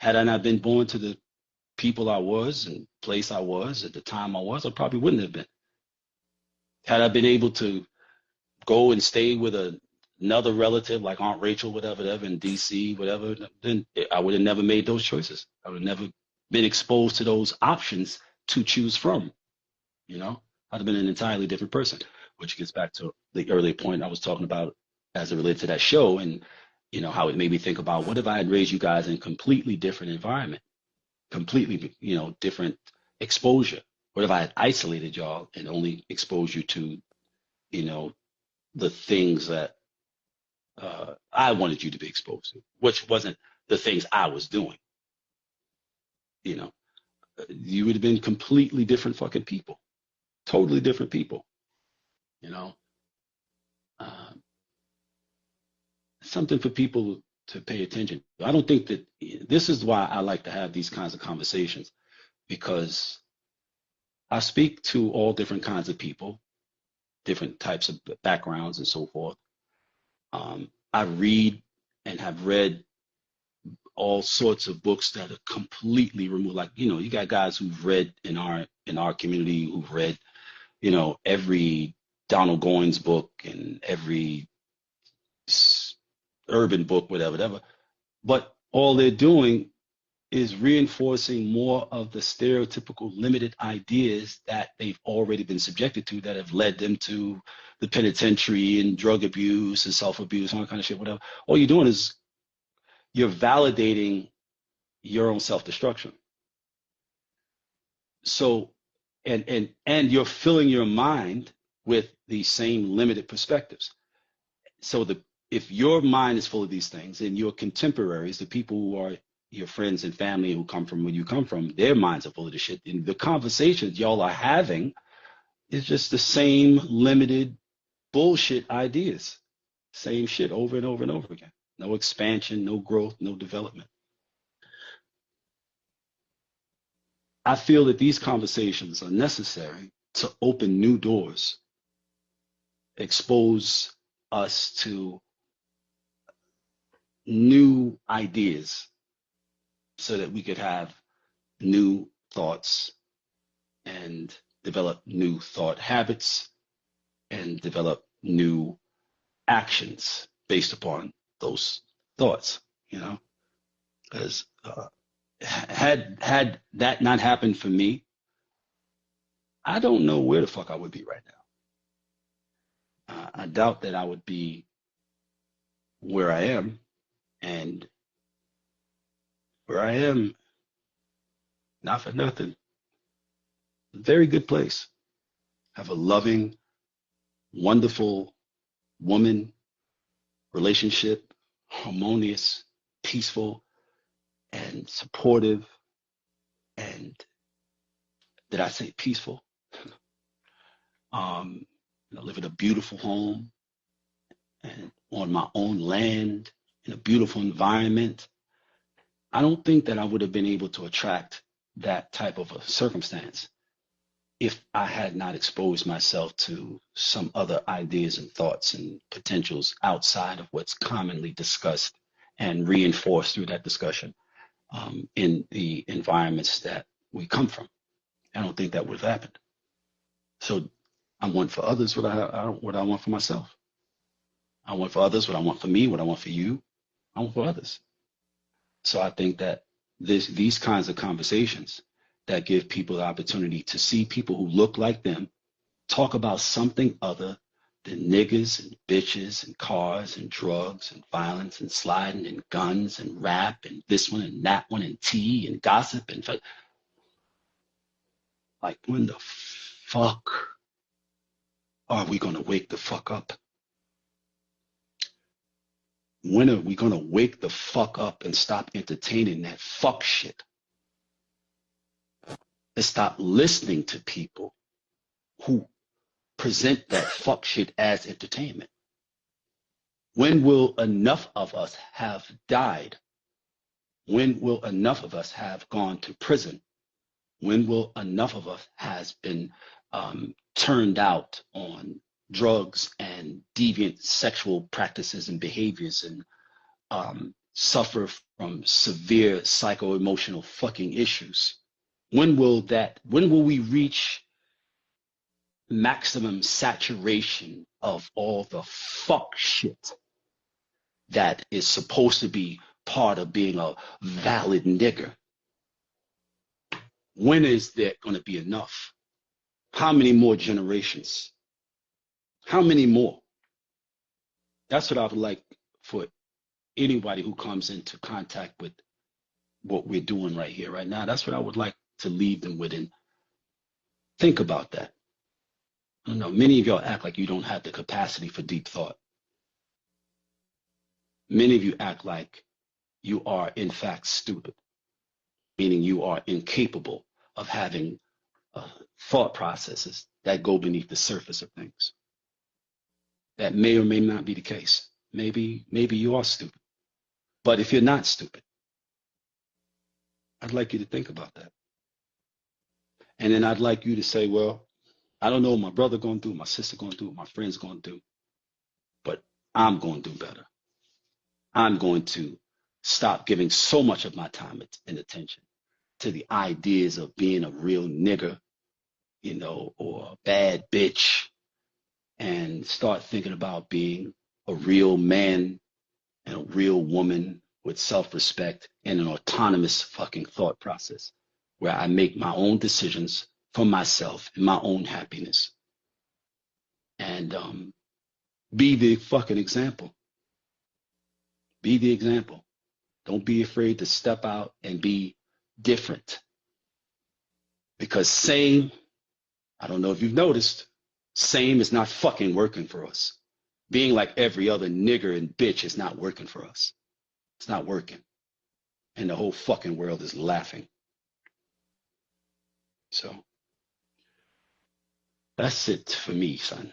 Had I not been born to the people I was and place I was at the time I was, I probably wouldn't have been. Had I been able to go and stay with another relative like Aunt Rachel, whatever, in DC, whatever, then I would have never made those choices. I would have never been exposed to those options to choose from. You know, I'd have been an entirely different person, which gets back to the earlier point I was talking about as it related to that show, and you know how it made me think about what if I had raised you guys in a completely different environment, completely, you know, different exposure. What if I had isolated y'all and only exposed you to, you know, the things that I wanted you to be exposed to, which wasn't the things I was doing. You know, you would have been completely different fucking people, totally different people. You know, uh, something for people to pay attention. I don't think that this is why I like to have these kinds of conversations, because I speak to all different kinds of people, different types of backgrounds and so forth. I read and have read all sorts of books that are completely removed. Like, you know, you got guys who've read in our community who've read, you know, every Donald Goines book and every urban book, whatever. But all they're doing is reinforcing more of the stereotypical limited ideas that they've already been subjected to, that have led them to the penitentiary and drug abuse and self-abuse, all that kind of shit, whatever. All you're doing is you're validating your own self-destruction. So, and you're filling your mind with these same limited perspectives. So if your mind is full of these things, and your contemporaries, the people who are your friends and family who come from where you come from, their minds are full of this shit. And the conversations y'all are having is just the same limited bullshit ideas. Same shit over and over and over again. No expansion, no growth, no development. I feel that these conversations are necessary to open new doors, expose us to new ideas so that we could have new thoughts and develop new thought habits and develop new actions based upon those thoughts, you know, because had that not happened for me, I don't know where the fuck I would be right now. I doubt that I would be where I am, and where I am, not for nothing, a very good place. Have a loving, wonderful woman, relationship, harmonious, peaceful, and supportive, and did I say peaceful? I live in a beautiful home and on my own land in a beautiful environment. I don't think that I would have been able to attract that type of a circumstance if I had not exposed myself to some other ideas and thoughts and potentials outside of what's commonly discussed and reinforced through that discussion in the environments that we come from. I don't think that would have happened. So I want for others what I want for myself. I want for others what I want for me, what I want for you. I want for others. So I think that these kinds of conversations that give people the opportunity to see people who look like them talk about something other than niggas and bitches and cars and drugs and violence and sliding and guns and rap and this one and that one and tea and gossip and like, when the fuck are we gonna wake the fuck up? When are we gonna wake the fuck up and stop entertaining that fuck shit? And stop listening to people who present that fuck shit as entertainment? When will enough of us have died? When will enough of us have gone to prison? When will enough of us has been turned out on drugs and deviant sexual practices and behaviors and suffer from severe psycho-emotional fucking issues. When will we reach maximum saturation of all the fuck shit that is supposed to be part of being a valid nigger? When is there going to be enough? How many more generations? How many more? That's what I would like for anybody who comes into contact with what we're doing right here, right now. That's what I would like to leave them with, and think about that. I don't know, many of y'all act like you don't have the capacity for deep thought. Many of you act like you are, in fact, stupid, meaning you are incapable of having thought processes that go beneath the surface of things. That may or may not be the case. Maybe you are stupid. But if you're not stupid, I'd like you to think about that. And then I'd like you to say, well, I don't know what my brother going to do, my sister going to do, what my friends going to do, but I'm going to do better. I'm going to stop giving so much of my time and attention to the ideas of being a real nigger, or a bad bitch, and start thinking about being a real man and a real woman with self-respect and an autonomous fucking thought process where I make my own decisions for myself and my own happiness. And be the fucking example. Be the example. Don't be afraid to step out and be different. Because same, I don't know if you've noticed, same is not fucking working for us. Being like every other nigger and bitch is not working for us. It's not working. And the whole fucking world is laughing. So that's it for me, son.